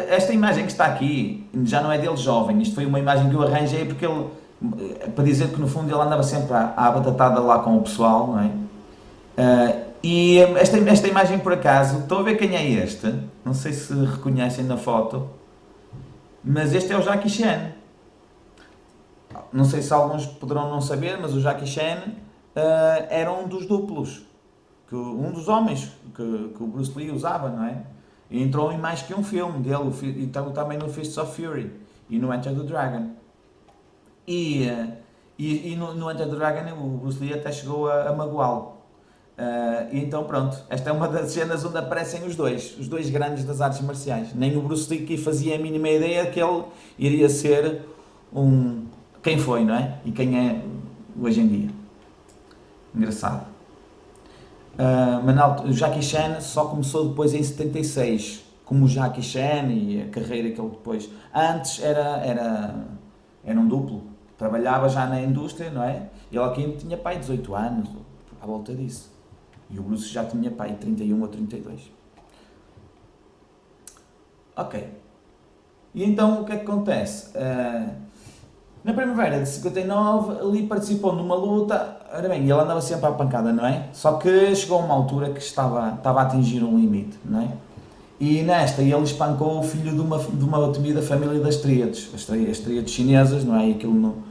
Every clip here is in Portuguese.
esta imagem que está aqui já não é dele jovem, isto foi uma imagem que eu arranjei porque ele, para dizer que no fundo ele andava sempre à batatada lá com o pessoal, não é? E esta imagem por acaso, estou a ver quem é este, não sei se reconhecem na foto, mas este é o Jackie Chan. Não sei se alguns poderão não saber, mas o Jackie Chan era um dos duplos, um dos homens que o Bruce Lee usava, não é? E entrou em mais que um filme dele, e também no Fists of Fury e no Enter the Dragon. E, no Enter the Dragon o Bruce Lee até chegou a magoá-lo. E então pronto, esta é uma das cenas onde aparecem os dois grandes das artes marciais. Nem o Bruce Lee que fazia a mínima ideia que ele iria ser quem foi, não é? E quem é hoje em dia. Engraçado. Mas o Jackie Chan só começou depois em 76, como o Jackie Chan e a carreira que ele depois... Antes era um duplo, trabalhava já na indústria, não é? Ele aqui tinha pai 18 anos, à volta disso. E o Bruce já tinha pai 31 ou 32. Ok. E então o que é que acontece? Na primavera de 59, ali participou numa luta. Ora bem, ele andava sempre à pancada, não é? Só que chegou a uma altura que estava a atingir um limite, não é? E nesta, ele espancou o filho de uma temida família das tríades, as tríades chinesas, não é? E aquilo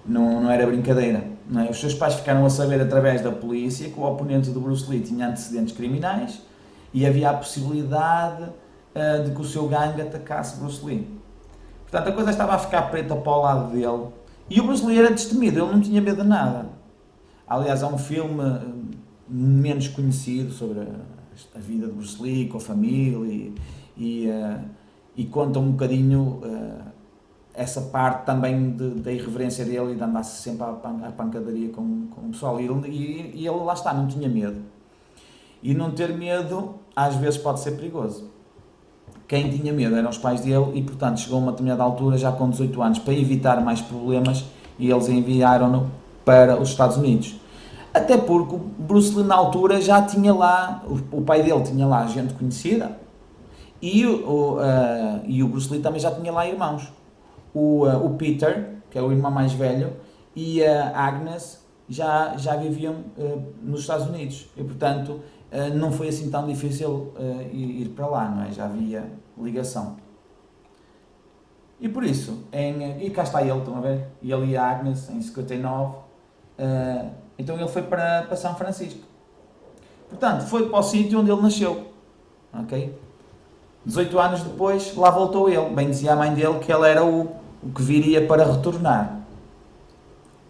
não era brincadeira, não é? Os seus pais ficaram a saber através da polícia que o oponente do Bruce Lee tinha antecedentes criminais e havia a possibilidade de que o seu gangue atacasse Bruce Lee. Portanto, a coisa estava a ficar preta para o lado dele. E o Bruce Lee era destemido, ele não tinha medo de nada. Aliás, há um filme menos conhecido sobre a vida de Bruce Lee, com a família, e conta um bocadinho essa parte também da irreverência dele e de andar sempre à pancadaria com o pessoal. E ele, lá está, não tinha medo. E não ter medo, às vezes, pode ser perigoso. Quem tinha medo eram os pais dele e, portanto, chegou a uma determinada altura, já com 18 anos, para evitar mais problemas, e eles enviaram-no para os Estados Unidos. Até porque o Bruce Lee, na altura, já tinha lá, o pai dele tinha lá gente conhecida, e o Bruce Lee também já tinha lá irmãos. O Peter, que é o irmão mais velho, e a Agnes já viviam nos Estados Unidos. E, portanto, não foi assim tão difícil ir para lá, não é? Já havia ligação. E por isso, e cá está ele, estão a ver? E ele e a Agnes, em 59, então ele foi para São Francisco. Portanto, foi para o sítio onde ele nasceu. Ok? 18 anos depois, lá voltou ele. Bem dizia a mãe dele que ele era o que viria para retornar.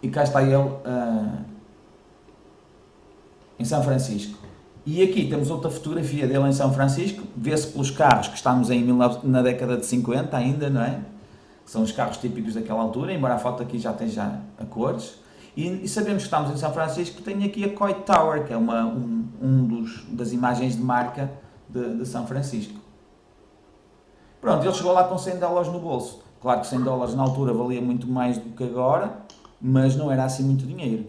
E cá está ele em São Francisco. E aqui temos outra fotografia dele em São Francisco, vê-se pelos carros que estamos na década de 50 ainda, não é? São os carros típicos daquela altura, embora a foto aqui já esteja a cores. E sabemos que estamos em São Francisco, tem aqui a Coit Tower, que é das imagens de marca de São Francisco. Pronto, ele chegou lá com $100 no bolso. Claro que $100 na altura valia muito mais do que agora, mas não era assim muito dinheiro.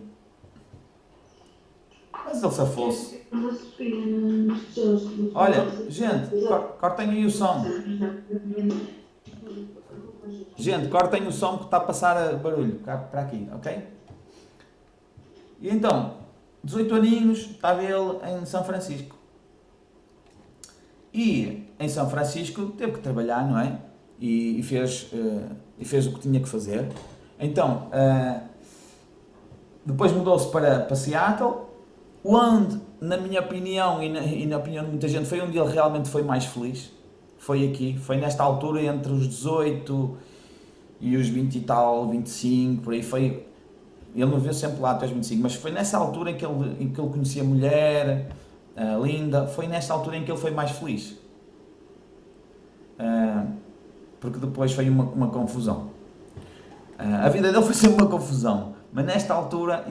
Mas ele safou-se. Olha, gente, cortem aí o som. Gente, cortem o som que está a passar barulho para aqui, ok? E então, 18 aninhos, estava ele em São Francisco. E em São Francisco teve que trabalhar, não é? E fez o que tinha que fazer. Então, depois mudou-se para Seattle, onde, na minha opinião e na opinião de muita gente, foi onde ele realmente foi mais feliz. Foi aqui, foi nesta altura entre os 18 e os 20 e tal, 25, por aí foi. Ele não viveu sempre lá até os 25, mas foi nessa altura em que ele conhecia a mulher, linda, foi nesta altura em que ele foi mais feliz. Porque depois foi uma confusão. A vida dele foi sempre uma confusão, mas nesta altura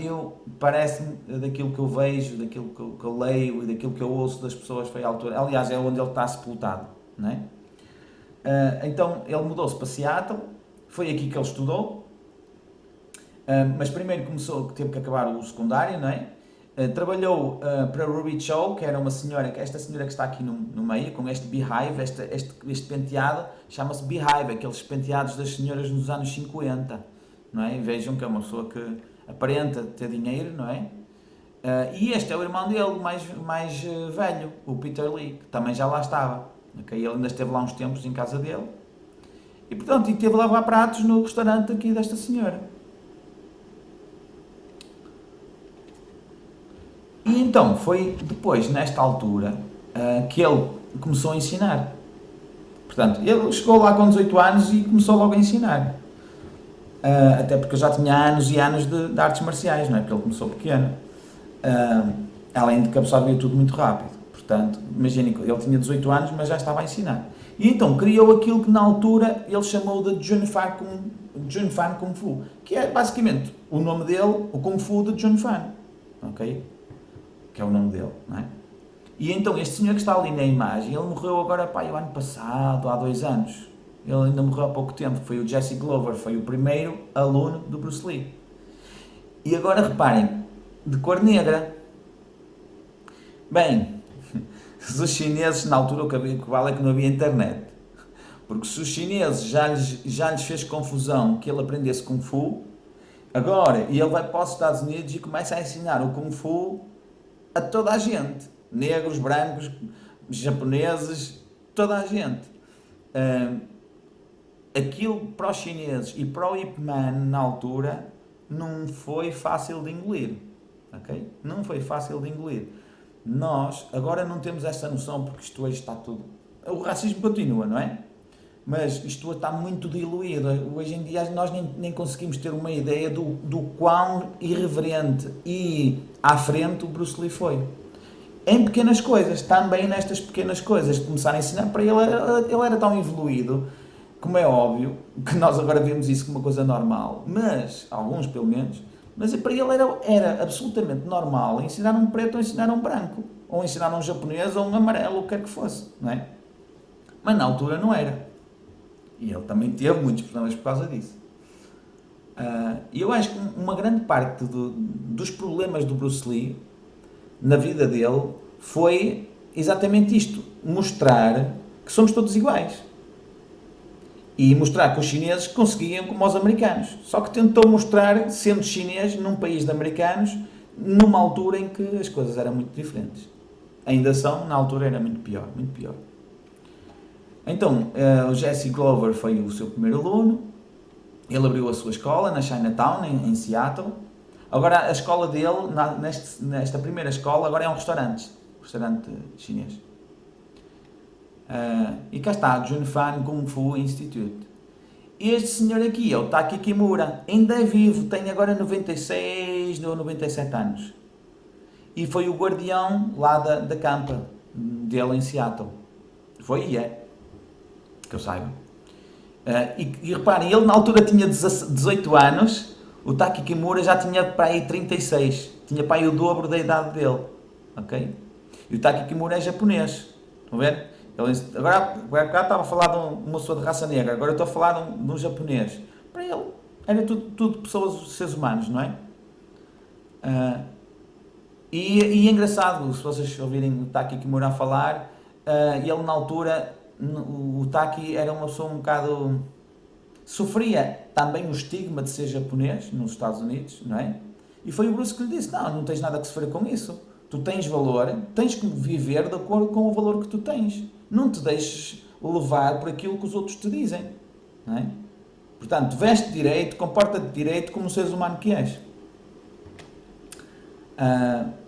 parece-me, daquilo que eu vejo, daquilo que eu leio e daquilo que eu ouço das pessoas, foi a altura, aliás é onde ele está sepultado, não é? Então ele mudou-se para Seattle, foi aqui que ele estudou, mas primeiro teve que acabar o secundário, não é? Trabalhou para Ruby Cho, que era uma senhora, que esta senhora que está aqui no meio, com este beehive, este penteado, chama-se beehive, aqueles penteados das senhoras nos anos 50, não é? Vejam que é uma pessoa que aparenta ter dinheiro, não é? E este é o irmão dele, mais velho, o Peter Lee, que também já lá estava. Okay? Ele ainda esteve lá uns tempos em casa dele. E portanto, e teve a lavar pratos no restaurante aqui desta senhora. E então, foi depois, nesta altura, que ele começou a ensinar. Portanto, ele chegou lá com 18 anos e começou logo a ensinar. Até porque eu já tinha anos e anos de artes marciais, não é? Porque ele começou pequeno. Ah, Além de que absorvia tudo muito rápido. Portanto, imaginem, ele tinha 18 anos, mas já estava a ensinar. E então criou aquilo que na altura ele chamou de Jun Fan Kung Fu, que é basicamente o nome dele, o Kung Fu de Jun Fan. Ok? Que é o nome dele, não é? E então este senhor que está ali na imagem, ele morreu agora, pá, o ano passado, há 2 anos. Ele ainda morreu há pouco tempo, foi o Jesse Glover, foi o primeiro aluno do Bruce Lee. E agora reparem, de cor negra. Bem, se os chineses, na altura o que vale é que não havia internet. Porque se os chineses já lhes fez confusão que ele aprendesse Kung Fu, agora ele vai para os Estados Unidos e começa a ensinar o Kung Fu a toda a gente. Negros, brancos, japoneses, toda a gente. Aquilo para os chineses e para o Ip Man na altura não foi fácil de engolir. Ok? Não foi fácil de engolir. Nós agora não temos essa noção porque isto hoje está tudo. O racismo continua, não é? Mas isto está muito diluído. Hoje em dia nós nem conseguimos ter uma ideia do quão irreverente e à frente o Bruce Lee foi. Em pequenas coisas, também nestas pequenas coisas, de começar a ensinar, para ele era tão evoluído, como é óbvio, que nós agora vemos isso como uma coisa normal, mas, alguns pelo menos, mas para ele era absolutamente normal ensinar um preto ou ensinar um branco, ou ensinar um japonês ou um amarelo, o que quer que fosse, não é? Mas na altura não era. E ele também teve muitos problemas por causa disso. E eu acho que uma grande parte dos problemas do Bruce Lee na vida dele foi exatamente isto: mostrar que somos todos iguais. E mostrar que os chineses conseguiam como os americanos. Só que tentou mostrar, sendo chinês, num país de americanos, numa altura em que as coisas eram muito diferentes. Ainda são, na altura era muito pior, muito pior. Então, o Jesse Glover foi o seu primeiro aluno. Ele abriu a sua escola na Chinatown, em Seattle. Agora, a escola dele, nesta primeira escola, agora é um restaurante chinês. E cá está, Junfan Kung Fu Institute. Este senhor aqui é o Taki Kimura, ainda é vivo, tem agora 96 ou 97 anos. E foi o guardião lá da campa dele em Seattle. Foi e é, que eu saiba. E reparem, ele na altura tinha 18 anos, o Taki Kimura já tinha para aí 36, tinha para aí o dobro da idade dele. Ok? E o Taki Kimura é japonês, estão a ver? Agora estava a falar de uma pessoa de raça negra, agora eu estou a falar de um japonês. Para ele, era tudo pessoas, seres humanos, não é? E é engraçado, se vocês ouvirem o Taki Kimura a falar, ele na altura, o Taki era uma pessoa um bocado... Sofria também o estigma de ser japonês nos Estados Unidos, não é? E foi o Bruce que lhe disse: não tens nada que sofrer com isso. Tu tens valor, tens que viver de acordo com o valor que tu tens. Não te deixes levar por aquilo que os outros te dizem, não é? Portanto, veste direito, comporta-te direito como um ser humano que és.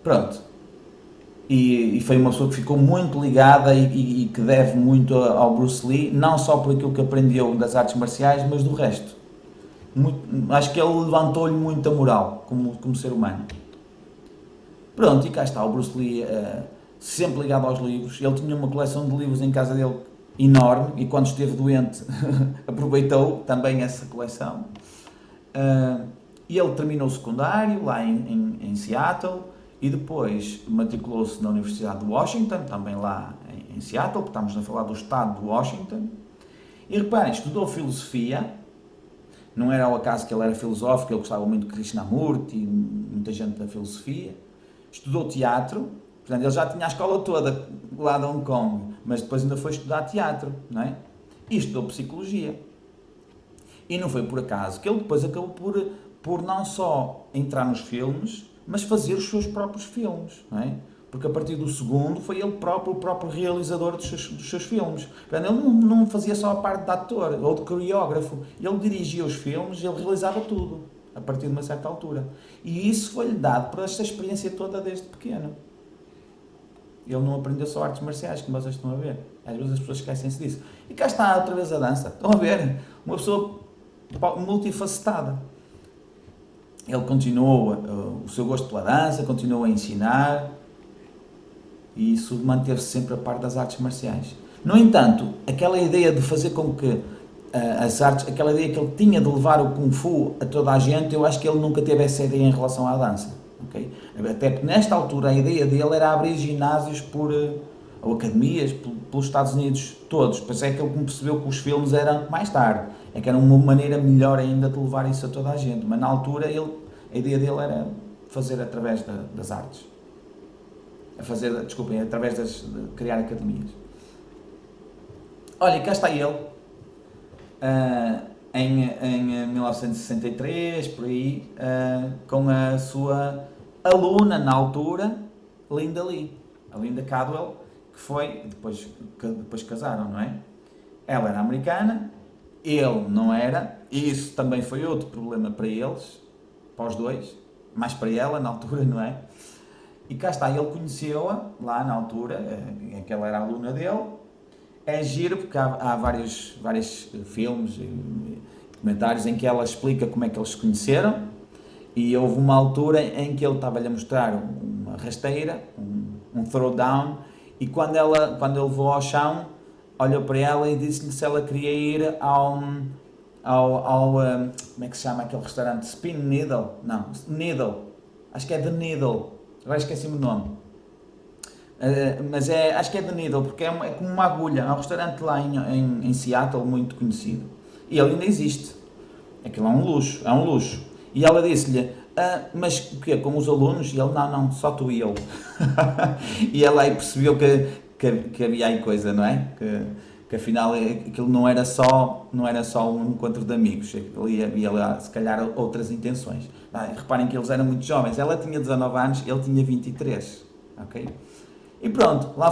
Pronto. E foi uma pessoa que ficou muito ligada e que deve muito ao Bruce Lee, não só por aquilo que aprendeu das artes marciais, mas do resto. Acho que ele levantou-lhe muito a moral como ser humano. Pronto, e cá está o Bruce Lee, sempre ligado aos livros. Ele tinha uma coleção de livros em casa dele enorme e quando esteve doente aproveitou também essa coleção. E ele terminou o secundário lá em Seattle e depois matriculou-se na Universidade de Washington, também lá em Seattle, porque estamos a falar do estado de Washington. E reparem, estudou filosofia, não era ao acaso que ele era filosófico, ele gostava muito de Krishnamurti e muita gente da filosofia. estudou teatro, portanto, ele já tinha a escola toda lá de Hong Kong, mas depois ainda foi estudar teatro, não é? E estudou psicologia. E não foi por acaso que ele depois acabou por não só entrar nos filmes, mas fazer os seus próprios filmes, não é? Porque a partir do segundo foi ele próprio, o próprio realizador dos seus filmes. Portanto, ele não fazia só a parte de ator ou de coreógrafo, ele dirigia os filmes, ele realizava tudo, a partir de uma certa altura. E isso foi-lhe dado por esta experiência toda desde pequeno. Ele não aprendeu só artes marciais, como vocês estão a ver. Às vezes as pessoas esquecem-se disso. E cá está outra vez a dança. Estão a ver? Uma pessoa multifacetada. Ele continua o seu gosto pela dança, continua a ensinar e isso manteve-se sempre a par das artes marciais. No entanto, aquela ideia de fazer com que as artes, aquela ideia que ele tinha de levar o Kung Fu a toda a gente, eu acho que ele nunca teve essa ideia em relação à dança. Okay? Até porque nesta altura a ideia dele era abrir ginásios ou academias pelos Estados Unidos todos. Depois é que ele percebeu que os filmes eram mais tarde, é que era uma maneira melhor ainda de levar isso a toda a gente. Mas na altura a ideia dele era fazer através das artes. Através de criar academias. Olha, cá está ele. Em 1963, por aí, com a sua aluna na altura, Linda Lee, a Linda Cadwell, que foi, depois casaram, não é? Ela era americana, ele não era, e isso também foi outro problema para eles, para os dois, mais para ela na altura, não é? E cá está, ele conheceu-a lá na altura, em que ela era aluna dele. É giro porque há vários filmes e documentários em que ela explica como é que eles se conheceram, e houve uma altura em que ele estava-lhe a mostrar uma rasteira, um throwdown, e quando ele levou ao chão, olhou para ela e disse-lhe se ela queria ir ao como é que se chama aquele restaurante? Spin Needle? Não, Needle. Acho que é The Needle. Agora esqueci-me o nome. Mas acho que é The Needle, porque é como uma agulha. É um restaurante lá em Seattle muito conhecido. E ele ainda existe. Aquilo é um luxo. E ela disse-lhe, mas o quê? Com os alunos? E ele, não, só tu e eu. E ela aí percebeu que havia aí coisa, não é? Que afinal aquilo não era só um encontro de amigos. Havia lá, se calhar, outras intenções. Reparem que eles eram muito jovens. Ela tinha 19 anos, ele tinha 23. Ok? E pronto, lá